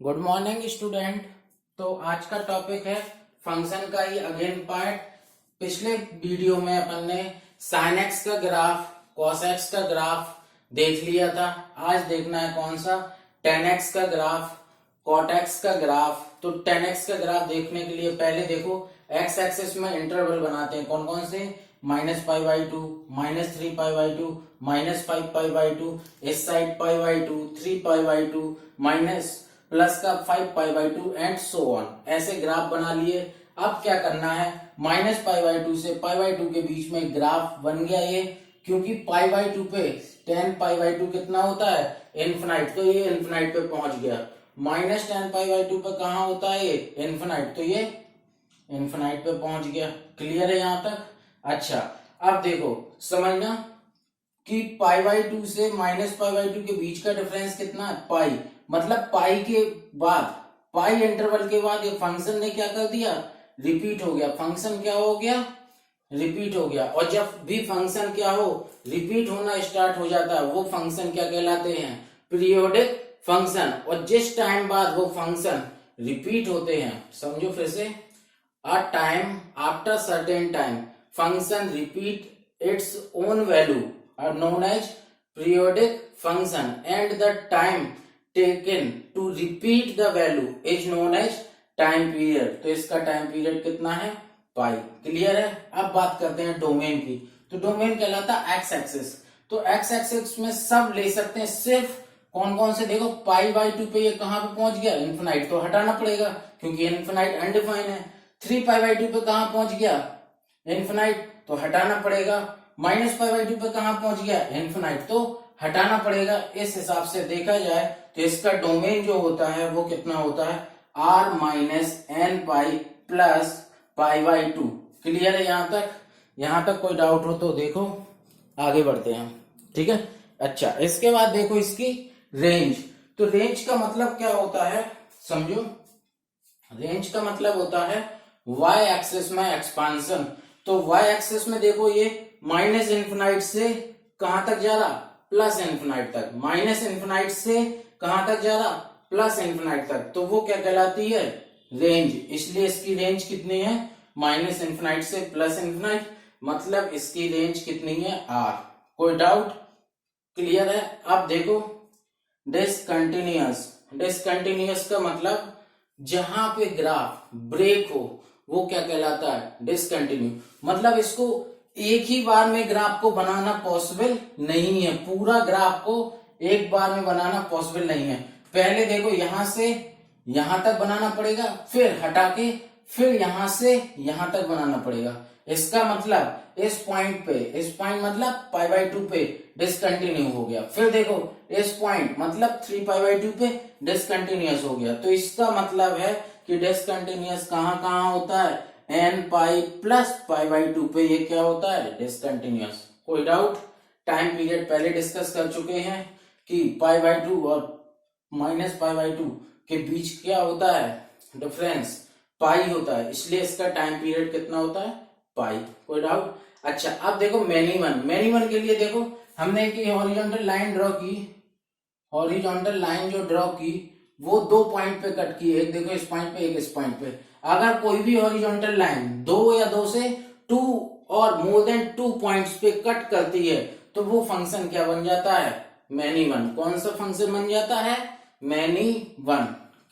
Good morning student. तो आज का टॉपिक है फंक्शन का ही अगेन पार्ट। पिछले वीडियो में अपन ने साइन एक्स का ग्राफ, कॉस एक्स का ग्राफ देख लिया था। आज देखना है कौन सा, टेन एक्स का ग्राफ, कॉट एक्स का ग्राफ। तो टेन एक्स का ग्राफ देखने के लिए पहले देखो एक्स एक्सिस में इंटरवल बनाते हैं कौन कौन से, -π/2, -3π/2, -5π/2, इस साइड π/2, 3π/2, माइनस प्लस का 5π/2 एंड सो ऑन। ऐसे ग्राफ बना लिए। अब क्या करना है, -π/2 से π/2 के बीच में ग्राफ बन गया ये, क्योंकि π/2 पे 10π/2 कितना होता है, इन्फिनाइट, तो ये इन्फिनाइट पे पहुंच गया। -10π/2 पे कहां होता है ये, इन्फिनाइट, तो ये इन्फिनाइट पे पहुंच गया। क्लियर है यहां तक? अच्छा, अब देखो समझना कि π/2 से -π/2 के बीच का डिफरेंस कितना है, पाई। मतलब पाई के बाद, पाई इंटरवल के बाद ये फंक्शन ने क्या कर दिया, रिपीट हो गया। फंक्शन क्या हो गया, रिपीट हो गया। और जब भी फंक्शन क्या हो, रिपीट होना स्टार्ट हो जाता है, वो फंक्शन क्या कहलाते हैं, पीरियोडिक फंक्शन। और जिस टाइम बाद वो फंक्शन रिपीट होते हैं, समझो फिर से, a time after certain time function repeat its own value are known as periodic function and the time taken to repeat the value is known as time period। तो इसका time period कितना है, पाई। Clear है? अब बात करते हैं domain की। तो डोमेन कहलाता है एक्स एक्सिस। तो एक्स एक्सिस में सब ले सकते हैं, सिर्फ कौन कौन से, देखो π/2 पे ये कहां पे पहुंच गया, इन्फिनाइट, तो हटाना पड़ेगा क्योंकि इन्फिनाइट अनडिफाइन है। 3π/2 पे कहां पहुंच गया, इन्फिनाइट, तो हटाना पड़ेगा। -π/2 पे कहां पहुंच गया, इन्फिनाइट, तो हटाना पड़ेगा। इस हिसाब से देखा जाए तो इसका डोमेन जो होता है वो कितना होता है, r-n π प्लस π/2। क्लियर है यहां तक? यहां तक कोई डाउट हो तो देखो, आगे बढ़ते हैं। ठीक है, अच्छा, इसके बाद देखो इसकी रेंज। तो रेंज का मतलब क्या होता है, समझो, रेंज का मतलब होता है y एक्सिस में एक्सपांशन। तो y एक्सिस में देखो ये माइनस इन्फिनाइट से कहां तक जा रहा, प्लस इन्फिनाइट तक, माइनस इन्फिनाइट से कहां तक जा रहा, प्लस इन्फिनाइट तक, तो वो क्या कहलाती है, रेंज। इसलिए इसकी रेंज कितनी है, माइनस इन्फिनाइट से प्लस इन्फिनाइट, मतलब इसकी रेंज कितनी है, r। कोई डाउट? क्लियर है? अब देखो डिसकंटिन्यूअस। डिसकंटिन्यूअस का मतलब जहां पे ग्राफ ब्रेक हो वो क्या कहलाता है, डिसकंटिन्यू। मतलब इसको एक ही बार में ग्राफ को बनाना पॉसिबल नहीं है, पूरा ग्राफ को एक बार में बनाना पॉसिबल नहीं है। पहले देखो यहां से यहां तक बनाना पड़ेगा, फिर हटा के फिर यहां से यहां तक बनाना पड़ेगा। इसका मतलब इस पॉइंट पे, इस पॉइंट मतलब π/2 पे डिसकंटिन्यू हो गया, फिर देखो इस पॉइंट मतलब 3π/2 पे डिसकंटिन्यूअस हो गया। तो इसका मतलब है कि डिसकंटिन्यूअस कहां कहां होता है, n π प्लस π/2 पे ये क्या होता है, डिसकंटिन्यूअस। कोई डाउट? टाइम पीरियड पहले डिस्कस कर चुके हैं कि π/2 और -π/2 के बीच क्या होता है, डिफरेंस पाई होता है, इसलिए इसका टाइम पीरियड कितना होता है, पाई। कोई डाउट? अच्छा, अब देखो मैनीमन। मैनीमन के लिए देखो हमने एक हॉरिजॉन्टल लाइन ड्रॉ की, हॉरिजॉन्टल लाइन जो ड्रॉ की वो दो पॉइंट पे कट की, एक देखो इस पॉइंट पे, एक इस पॉइंट पे। अगर कोई भी हॉरिजॉन्टल लाइन दो या दो से टू और मोर देन 2 पॉइंट्स पे कट करती है तो वो फंक्शन क्या बन जाता है, मैनी वन। कौन सा फंक्शन बन जाता है, मैनी वन।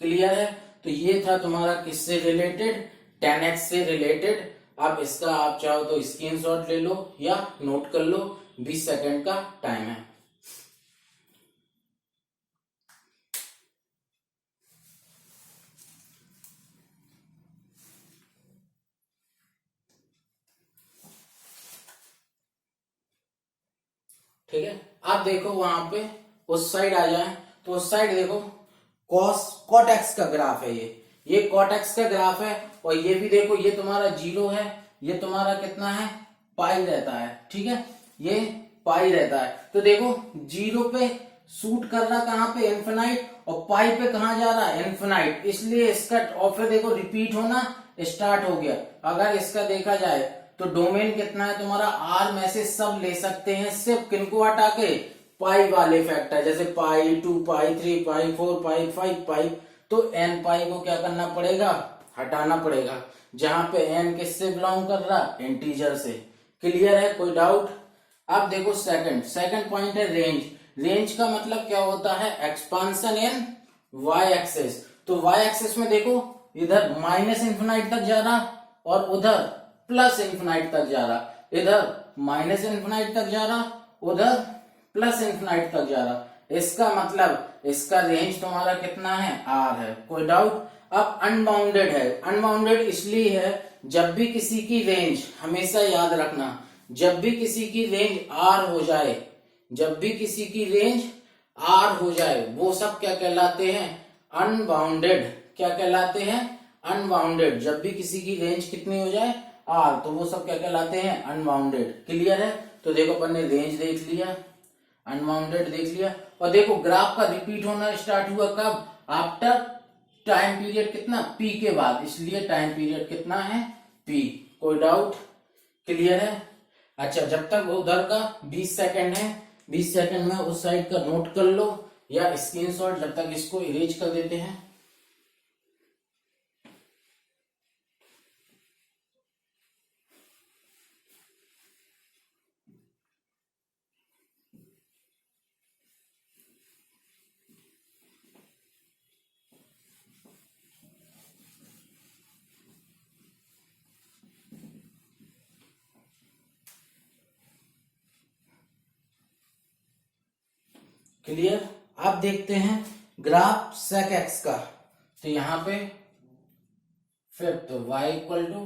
क्लियर है? तो ये था तुम्हारा किससे रिलेटेड, 10x से रिलेटेड। अब इसका आप चाहो तो स्क्रीनशॉट ले लो या नोट कर लो, 20 सेकंड का टाइम है। ठीक है, अब देखो वहां पे उस साइड आ जाए तो उस साइड देखो कॉट एक्स का ग्राफ है, ये कॉट एक्स का ग्राफ है। और ये भी देखो ये तुम्हारा 0 है, ये तुम्हारा कितना है, पाई रहता है। ठीक है, ये पाई रहता है। तो देखो 0 पे शूट कर रहा कहां पे, इन्फिनाइट, और पाई पे कहां जा रहा है, इन्फिनाइट, इसलिए इसका, और फिर देखो रिपीट होना स्टार्ट हो गया। अगर इसका देखा जाए तो डोमेन कितना है तुम्हारा, आर में से सब ले सकते हैं, सिर्फ किनको हटा के, पाई वाले फैक्टर, जैसे पाई, 2π, 3π, 4π, 5π, तो n पाई को क्या करना पड़ेगा, हटाना पड़ेगा, जहां पे n किससे बिलोंग कर रहा, इंटीजर से। क्लियर है, कोई डाउट? अब देखो सेकंड पॉइंट है रेंज। रेंज का मतलब क्या होता है, एक्सपांशन इन वाई एक्सेस। तो वाई एक्सेस में देखो इधर माइनस इंफिनाइट तक जा रहा और उधर प्लस इंफिनाइट तक जा रहा, इधर माइनस इंफिनाइट तक जा रहा, उधर प्लस इंफिनाइट तक जा रहा। इसका मतलब इसका रेंज तुम्हारा कितना है, आर है। कोई डाउट? अब अनबाउंडेड है। अनबाउंडेड इसलिए है, जब भी किसी की रेंज, हमेशा याद रखना, जब भी किसी की रेंज आर हो जाए, जब भी किसी की रेंज आर हो जाए, वो सब क्या कहलाते हैं, अनबाउंडेड। क्या कहलाते हैं, अनबाउंडेड। जब भी किसी की रेंज कितनी हो जाए, आर, तो वो सब क्या कहलाते हैं, अनबाउंडेड। क्लियर है? तो देखो अपन ने रेंज देख लिया, अनबाउंडेड देख लिया, और देखो ग्राफ का रिपीट होना स्टार्ट हुआ कब, आफ्टर टाइम पीरियड कितना, पी के बाद, इसलिए टाइम पीरियड कितना है, पी। कोई डाउट? क्लियर है? अच्छा, जब तक उधर का 20 सेकंड है, 20 सेकंड में उस साइड का नोट कर लो या स्क्रीनशॉट, जब तक इसको इरेज कर देते हैं। क्लियर? अब देखते हैं ग्राफ सेक एक्स का। तो यहां पे fifth y equal to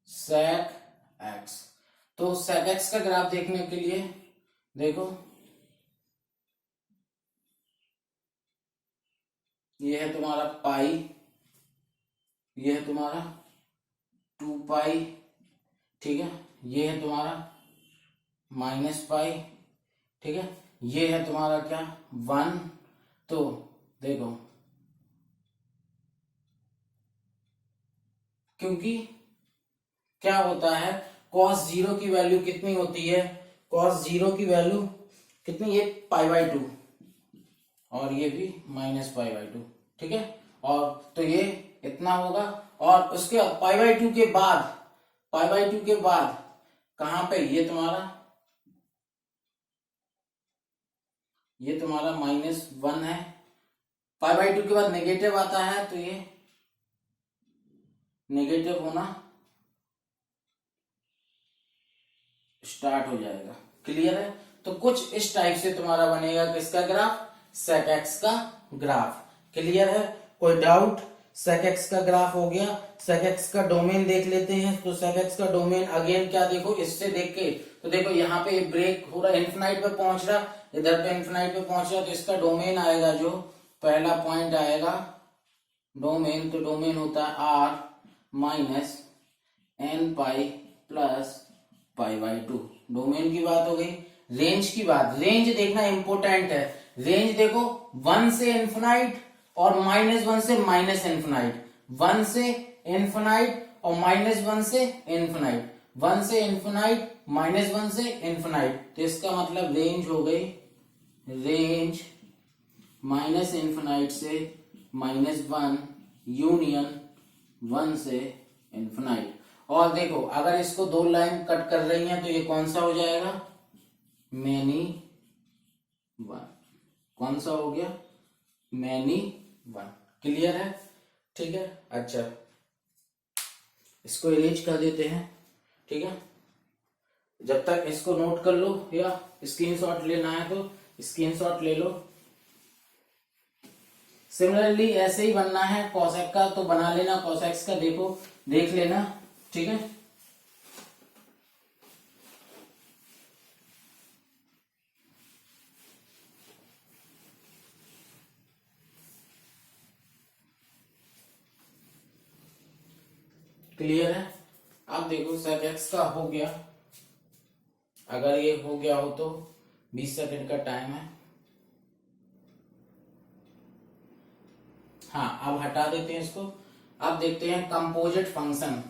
sec x. तो सेक एक्स का ग्राफ देखने के लिए देखो, ये है तुम्हारा पाई, ये है तुम्हारा 2 पाई, ठीक है, ये है तुम्हारा माइनस पाई, ठीक है, ये है तुम्हारा क्या, 1। तो देखो, क्योंकि क्या होता है, cos जीरो की वैल्यू कितनी होती है, cos जीरो की वैल्यू कितनी, ये π/2 और ये भी -π/2, ठीक है। और तो ये इतना होगा, और उसके π/2 के बाद, π/2 के बाद कहां पे, ये तुम्हारा -1 है, π/2 के बाद नेगेटिव आता है, तो ये नेगेटिव होना स्टार्ट हो जाएगा। क्लियर है? तो कुछ इस टाइप से तुम्हारा बनेगा किसका ग्राफ, सेक एक्स का ग्राफ। क्लियर है? कोई डाउट? सेक एक्स का ग्राफ हो गया। सेक एक्स का डोमेन देख लेते हैं। तो सेक एक्स का डोमेन अगेन क्या, देखो इससे देख के, तो देखो यहाँ पे ब्रेक हो रहा, इन्फिनाइट पे पहुंच रहा, इधर पे इन्फिनाइट पे पहुंच रहा, तो इसका डोमेन आएगा, जो पहला पॉइंट आएगा डोमेन, तो डोमेन होता है R minus n pi plus π/2। Domain की बात हो गई। रेंज की बात, रेंज देखना इंपोर्टेंट है। रेंज देखो 1 से इन्फिनाइट और -1 से माइनस इन्फिनाइट, 1 से इन्फिनाइट और -1 से इन्फिनाइट, 1 से इन्फिनाइट -1 से इन्फिनाइट। तो इसका मतलब रेंज हो गई, रेंज माइनस इन्फिनाइट से -1 यूनियन 1 से इन्फिनाइट। और देखो अगर इसको दो लाइन कट कर रही हैं तो ये कौन सा हो जाएगा, मैनी 1। कौन सा हो गया, मैनी 1। क्लियर है? ठीक है। अच्छा, इसको इरेज कर देते हैं, ठीक है। जब तक इसको नोट कर लो या स्क्रीनशॉट लेना है तो स्क्रीनशॉट ले लो। सिमिलरली ऐसे ही बनना है कॉसेक का, तो बना लेना, कॉसेक्स का देखो, देख लेना, ठीक है। क्लियर है? अब देखो सेक एक्स का हो गया, अगर ये हो गया हो तो 20 सेकंड का टाइम है। हाँ, अब हटा देते हैं इसको। अब देखते हैं कंपोजिट फंक्शन।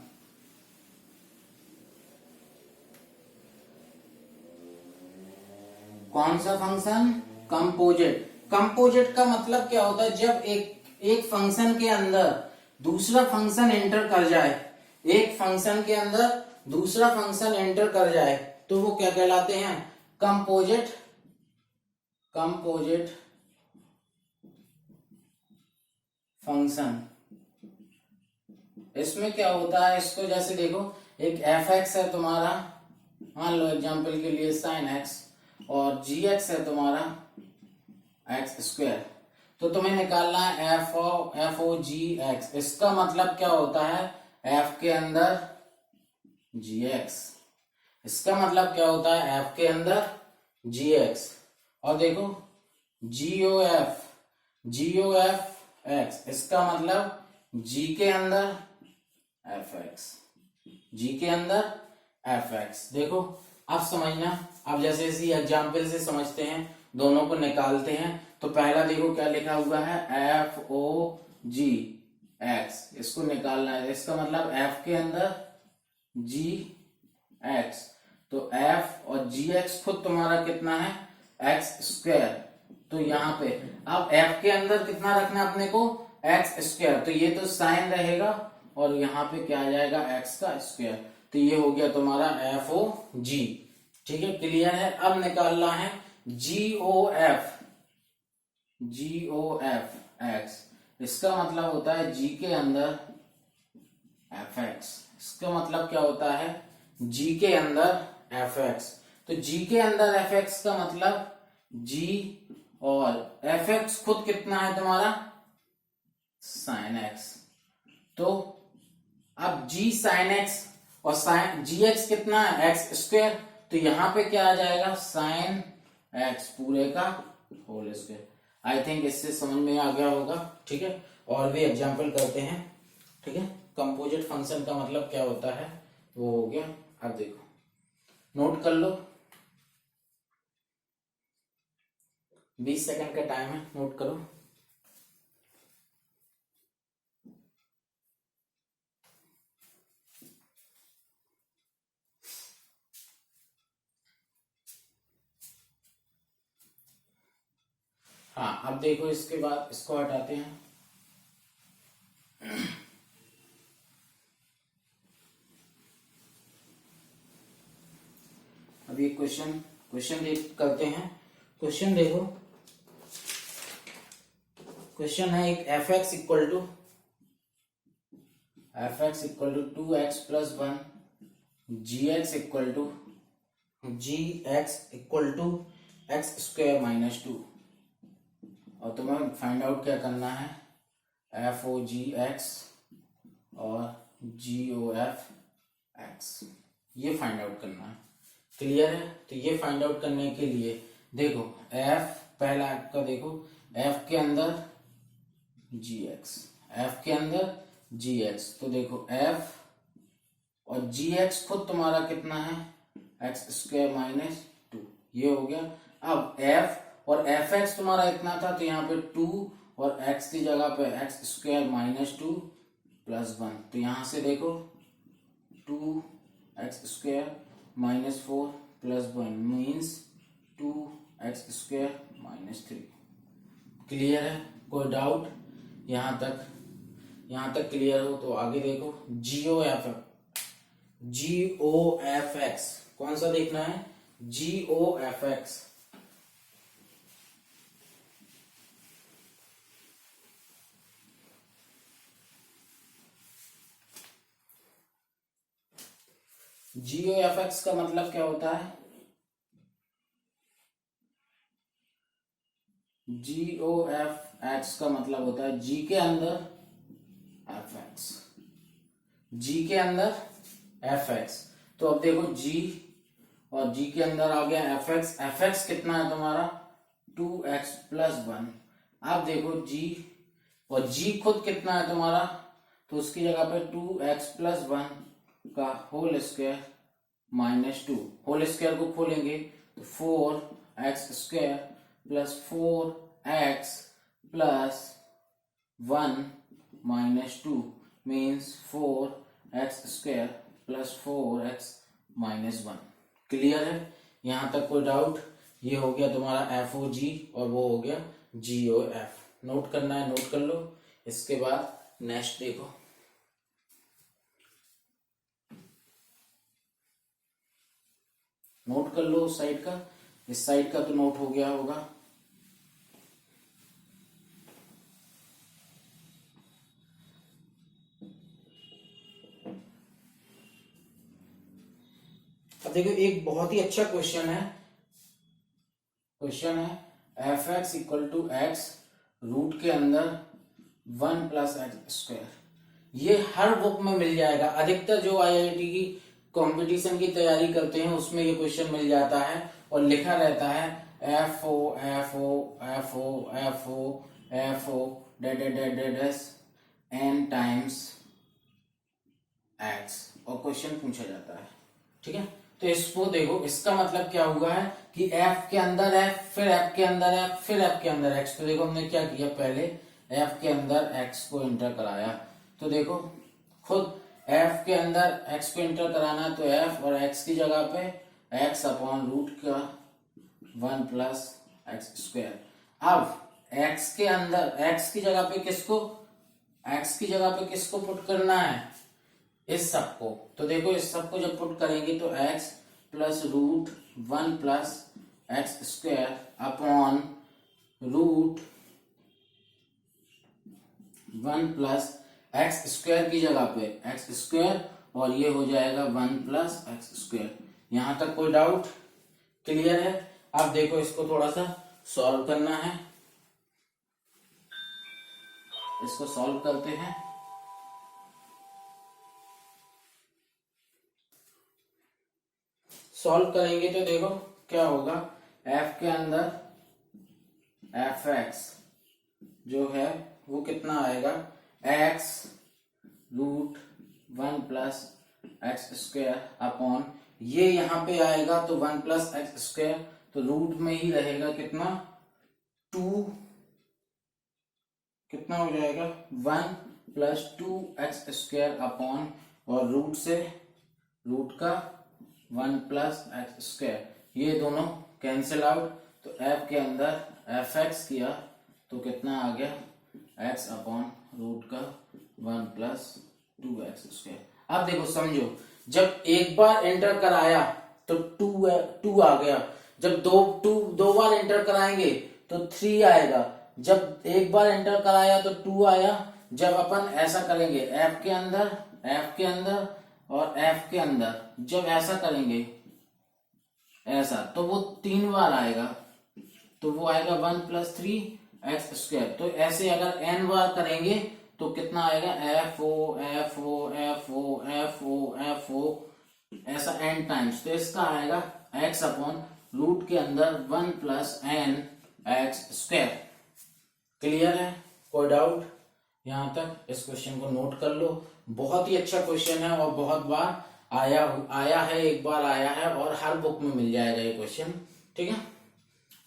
कौन सा फंक्शन, कंपोजिट। कंपोजिट का मतलब क्या होता है, जब एक एक फंक्शन के अंदर दूसरा फंक्शन एंटर कर जाए, एक फंक्शन के अंदर दूसरा फंक्शन एंटर कर जाए तो वो क्या कहलाते हैं? Composite function. इसमें क्या होता है, इसको जैसे देखो, एक एफ एक्स है तुम्हारा, मान लो एग्जांपल के लिए साइन एक्स, और जी एक्स है तुम्हारा एक्स स्क्वायर। तो तुम्हें निकालना है एफ ओ जी एक्स। इसका मतलब क्या होता है? एफ के अंदर जी एक्स। इसका मतलब क्या होता है? एफ के अंदर जी एक्स। और देखो जी ओ एफ एक्स, इसका मतलब जी के अंदर एफ एक्स, जी के अंदर एफ एक्स। देखो अब समझना, अब जैसे इसी एग्जाम्पल से समझते हैं, दोनों को निकालते हैं। तो पहला देखो क्या लिखा हुआ है, एफ ओ जी एक्स, इसको निकालना है। इसका मतलब एफ के अंदर जी एक्स, तो एफ और जी एक्स खुद तुम्हारा कितना है? X square. तो यहाँ पे अब एफ के अंदर कितना रखना है अपने को? X square. तो ये तो साइन रहेगा और यहाँ पे क्या आ जाएगा? एक्स का स्क्वायर। तो ये हो गया तुम्हारा एफ ओ जी। ठीक है, क्लियर है। अब निकालना है जी ओ एफ एक्स। इसका मतलब होता है जी के अंदर एफ एक्स। इसका मतलब क्या होता है? जी के अंदर एफ एक्स। तो जी के अंदर एफ एक्स का मतलब जी, और एफ एक्स खुद कितना है तुम्हारा? Sine x. तो अब जी साइन एक्स और साइन जी एक्स कितना है? X square. तो यहां पे क्या आ जाएगा? साइन एक्स पूरे का होल स्क्वायर। आई थिंक इससे समझ में आ गया होगा। ठीक है, और भी एग्जांपल करते हैं। ठीक है, कंपोजिट फंक्शन का मतलब क्या होता है वो हो गया। अब देखो, नोट कर लो, 20 सेकंड का टाइम है, नोट करो। हाँ, अब देखो इसके बाद इसको हटाते हैं। अब ये क्वेश्चन करते हैं। क्वेश्चन देखो, क्वेश्चन है एक f x equal to 2x plus 1, g x equal to x square minus 2, और तुम्हें फाइंड आउट क्या करना है? एफ ओ जी एक्स और जी ओ एफ एक्स, ये फाइंड आउट करना है। क्लियर है? तो ये फाइंड आउट करने के लिए देखो, एफ पहला आपका देखो, एफ के अंदर जी एक्स, एफ के अंदर जी एक्स। तो देखो एफ और जी एक्स खुद तुम्हारा कितना है? एक्स स्क्वायर माइनस 2, ये हो गया। अब एफ और एफ एक्स तुम्हारा इतना था, तो यहाँ पे 2 और एक्स की जगह पे एक्स स्क्वायर माइनस 2 प्लस 1। तो यहां से देखो 2 x square minus 4 plus 1 means 2 x square minus 3। Clear है? कोई डाउट? यहां तक क्लियर हो तो आगे देखो, जी ओ एफ एक्स कौन सा देखना है? जी ओ एफ एक्स। जी ओ एफ एक्स का मतलब क्या होता है? जी ओ एफ एक्स का मतलब होता है जी के अंदर एफ एक्स, जी के अंदर एफ एक्स। तो अब देखो जी और जी के अंदर आ गया एफ एक्स। एफ एक्स कितना है तुम्हारा? 2x plus 1। अब देखो जी और जी खुद कितना है तुम्हारा? तो उसकी जगह पे 2x प्लस 1 का whole square minus 2। Whole square को खोलेंगे तो 4x square plus 4x plus 1 minus 2 means 4x square plus 4x minus 1। Clear है? यहां तक कोई डाउट? ये हो गया तुम्हारा एफ ओ जी और वो हो गया जी ओ एफ। नोट करना है, नोट कर लो। इसके बाद नेक्स्ट देखो, नोट कर लो उस साइड का, इस साइड का तो नोट हो गया होगा। अब देखो एक बहुत ही अच्छा क्वेश्चन है, f x equal to x root के अंदर 1 प्लस एक्स स्क्वायर। ये हर बुक में मिल जाएगा, अधिकतर जो आईआईटी की कंपटीशन की तैयारी करते हैं उसमें ये क्वेश्चन मिल जाता है और लिखा रहता है f o f o f o f o f o डेडेडेडेस एन टाइम्स एक्स, और क्वेश्चन पूछा जाता है। ठीक है, तो इसको देखो, इसका मतलब क्या हुआ है कि एफ के अंदर एफ, फिर एफ के अंदर एफ, फिर एफ के अंदर एक्स। तो देखो हमने क्या किया, पहले एफ के अंदर एक्स को एंटर कराया। तो देखो खुद एफ के अंदर एक्स को एंटर कराना, तो एफ और एक्स की जगह पे एक्स अपॉन रूट का 1 प्लस एक्स स्क्वायर। अब एक्स के अंदर एक्स की जगह पे किसको पुट करना है, इस सब को। तो देखो इस सब को जब पुट करेंगे तो x plus root 1 plus x square upon root 1 plus x square की जगह पे एक्स स्क्वायर, और ये हो जाएगा 1 प्लस एक्स स्क्वायर। यहां तक कोई डाउट? क्लियर है? अब देखो इसको थोड़ा सा सॉल्व करना है, इसको सॉल्व करते हैं। सॉल्व करेंगे तो देखो क्या होगा, f के अंदर एफ एक्स जो है वो कितना आएगा, x root 1 plus x square upon, ये यहां पे आएगा तो 1 प्लस एक्स स्क्वायर, तो रूट में ही रहेगा कितना 2, कितना हो जाएगा 1 प्लस 2 एक्स स्क्वायर अपॉन, और रूट से रूट का 1 प्लस एक्स स्क्वायर, ये दोनों कैंसिल आउट। तो f के अंदर एफ एक्स किया तो कितना आ गया x अपॉन रूट का 1 प्लस 2 एक्स स्क्वायर। अब देखो समझो, जब एक बार एंटर कराया तो 2 आ गया, जब दो बार एंटर कराएंगे तो 3 आएगा, जब एक बार एंटर कराया तो 2 आया। जब अपन ऐसा करेंगे f के अंदर और f के अंदर, जब ऐसा करेंगे ऐसा, तो वो 3 बार आएगा, तो वो आएगा 1 प्लस 3 एक्स स्क्वायर। तो ऐसे अगर n बार करेंगे तो कितना आएगा, f o f o f o f o f o, ऐसा n टाइम्स, तो इसका आएगा x अपॉन रूट के अंदर 1 plus n x square. Clear है? कोई डाउट? यहां तक इस क्वेश्चन को नोट कर लो, बहुत ही अच्छा क्वेश्चन है और बहुत बार आया है, एक बार आया है और हर बुक में मिल जाएगा ये क्वेश्चन। ठीक है,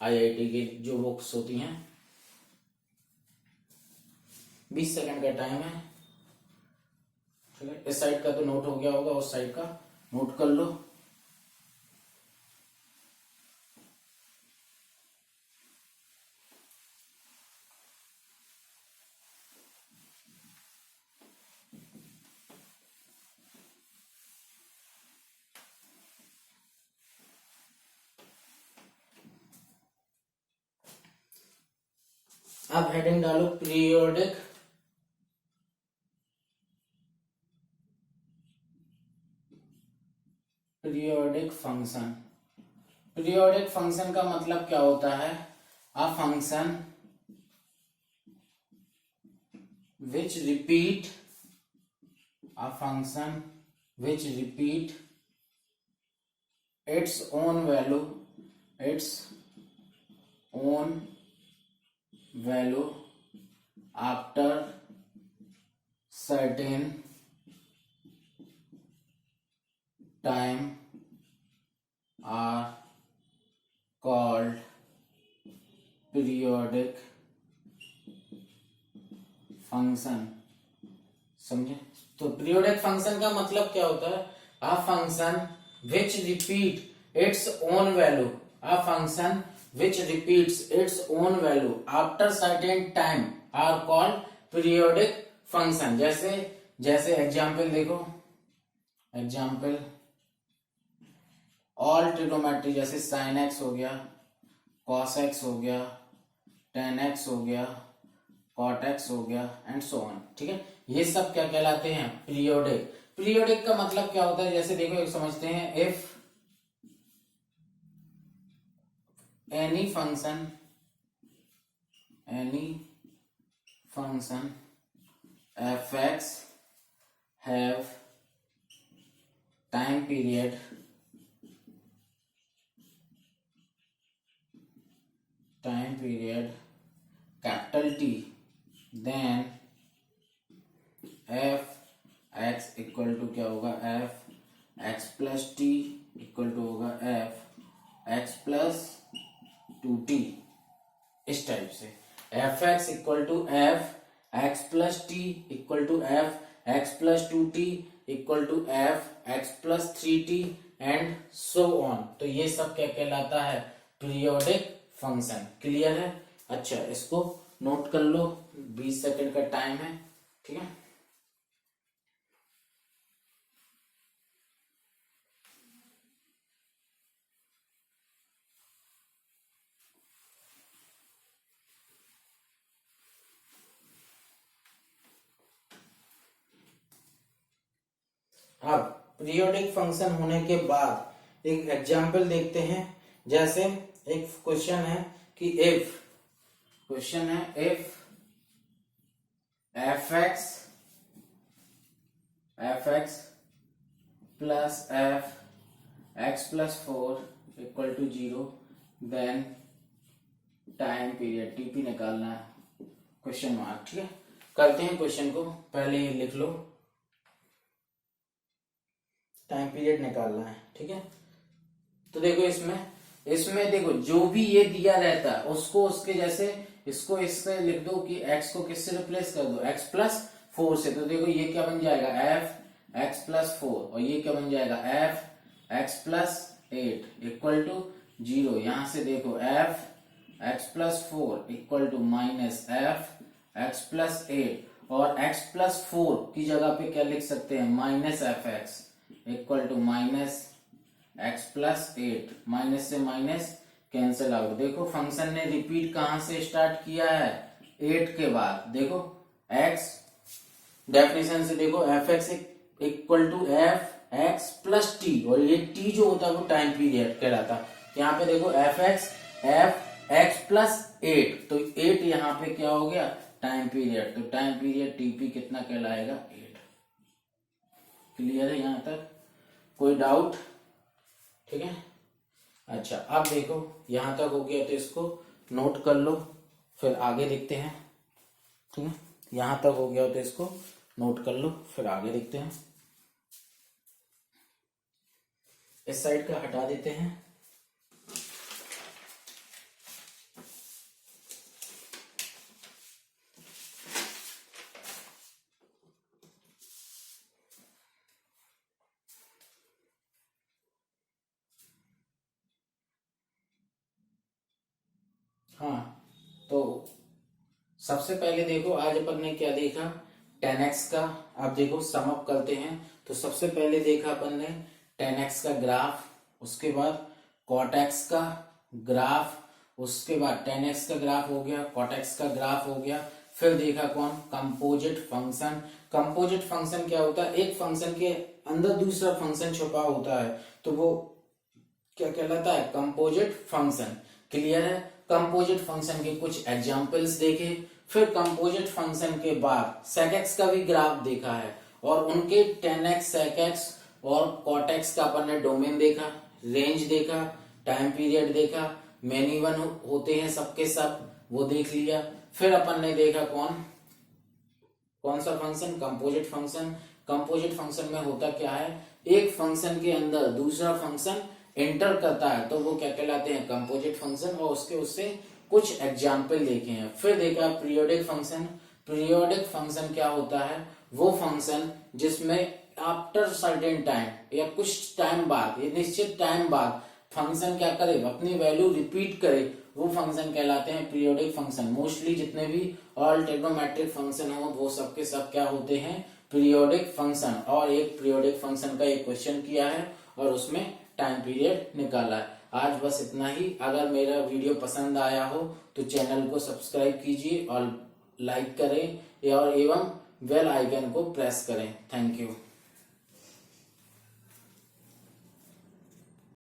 आईआईटी की जो बुक्स होती हैं। 20 सेकंड का टाइम है। ठीक है, इस साइड का तो नोट हो गया होगा, उस साइड का नोट कर लो। अब हेडिंग डालो पीरियोडिक फंक्शन। पीरियोडिक फंक्शन का मतलब क्या होता है, a function which repeat its own value after certain time are called periodic function. समझे? तो पीरियोडिक फंक्शन का मतलब क्या होता है, a function which repeat its own value, a function which repeats its own value after certain time are called periodic function. जैसे जैसे example देखो, एग्जाम्पल ऑल ट्रिग्नोमेट्री, जैसे साइन एक्स हो गया, कॉस एक्स हो गया, टेन एक्स हो गया, कॉट एक्स हो गया एंड सो ऑन। ठीक है, ये सब क्या कहलाते हैं? पीरियोडिक। पीरियोडिक का मतलब क्या होता है? जैसे देखो एक समझते हैं, if any function f x have time period capital T, then f x equal to क्या होगा? F x plus t equal to होगा एफ एक्स प्लस 2t। इस टाइप से f x equal to f x plus t equal to f x plus 2t equal to f x plus 3t and so on. तो ये सब क्या कहलाता है? Periodic function. Clear है? अच्छा, इसको नोट कर लो, 20 सेकंड का टाइम है। ठीक है, अब पीरियोडिक फंक्शन होने के बाद एक एग्जाम्पल देखते हैं। जैसे एक क्वेश्चन है कि if f x plus f x plus 4 equal to 0, then time period TP निकालना है, क्वेश्चन मार्क। ठीक है, करते हैं क्वेश्चन को, पहले ये लिख लो, टाइम पीरियड निकालना है। ठीक है, तो देखो इसमें देखो जो भी ये दिया रहता है उसको उसके जैसे इसको इससे लिख दो कि x को किससे रिप्लेस कर दो? x प्लस 4 से। तो देखो ये क्या बन जाएगा? f x प्लस 4, और ये क्या बन जाएगा? f x plus 8 equal to 0। यहां से देखो f x plus 4 equal to minus f x plus 8, और x प्लस 4 की जगह पे क्या लिख सकते हैं? Minus f x equal to minus x plus 8। Minus से माइनस कैंसिल आउट। देखो फंक्शन ने रिपीट कहां से स्टार्ट किया है? 8 के बाद। देखो x डेफिनेशन से देखो f x equal to f x plus t, और ये t जो होता है वो टाइम पीरियड कहलाता है। यहाँ पे देखो एफ एक्स प्लस 8, तो 8 यहाँ पे क्या हो गया? Time period. तो टाइम पीरियड टीपी कितना कहलाएगा? 8। क्लियर है यहां तक? कोई डाउट? ठीक है, अच्छा अब देखो यहां तक हो गया, तो इसको नोट कर लो, फिर आगे देखते हैं। ठीक है, यहां तक हो गया तो इसको नोट कर लो, फिर आगे देखते हैं। इस साइड का हटा देते हैं। हाँ, तो सबसे पहले देखो आज अपन ने क्या देखा? 10x का। अब देखो सम अप करते हैं। तो सबसे पहले देखा अपन ने 10x का ग्राफ, उसके बाद cot x का ग्राफ, उसके बाद 10x का ग्राफ हो गया, cot x का ग्राफ हो गया। फिर देखा कौन? Composite function. कंपोजिट फंक्शन क्या होता है? एक फंक्शन के अंदर दूसरा फंक्शन छुपा होता है, तो वो क्या कहलाता है? Composite function. क्लियर है? कंपोजिट फंक्शन के कुछ एग्जांपल्स देखे, फिर कंपोजिट फंक्शन के बाद sec x का भी ग्राफ देखा है, और उनके 10x sec x और cot x का अपन ने डोमेन देखा, रेंज देखा, टाइम पीरियड देखा, मेनी वन होते हैं सबके सब, वो देख लिया। फिर अपन ने देखा कौन सा function? Composite function. Composite function में होता क्या है? एक फंक्शन के अंदर दूसरा फंक्शन एंटर करता है, तो वो क्या कहलाते हैं? Composite function. और उससे कुछ एग्जाम्पल देखे हैं। फिर देखा पीरियोडिक फंक्शन। पीरियोडिक फंक्शन क्या होता है? वो फंक्शन जिसमें आफ्टर सर्टेन टाइम या कुछ टाइम बाद, ये निश्चित टाइम बाद फंक्शन क्या करे? अपनी वैल्यू रिपीट करे, वो फंक्शन कहलाते हैं पीरियोडिक फंक्शन। मोस्टली जितने भी ऑल ट्रिग्नोमेट्रिक फंक्शन हो वो सब के सब क्या होते हैं, पीरियोडिक फंक्शन। और एक पीरियोडिक फंक्शन का एक क्वेश्चन किया है और उसमें टाइम पीरियड निकाला है। आज बस इतना ही। अगर मेरा वीडियो पसंद आया हो तो चैनल को सब्सक्राइब कीजिए और लाइक करें और एवं बेल आइकन को प्रेस करें। Thank you.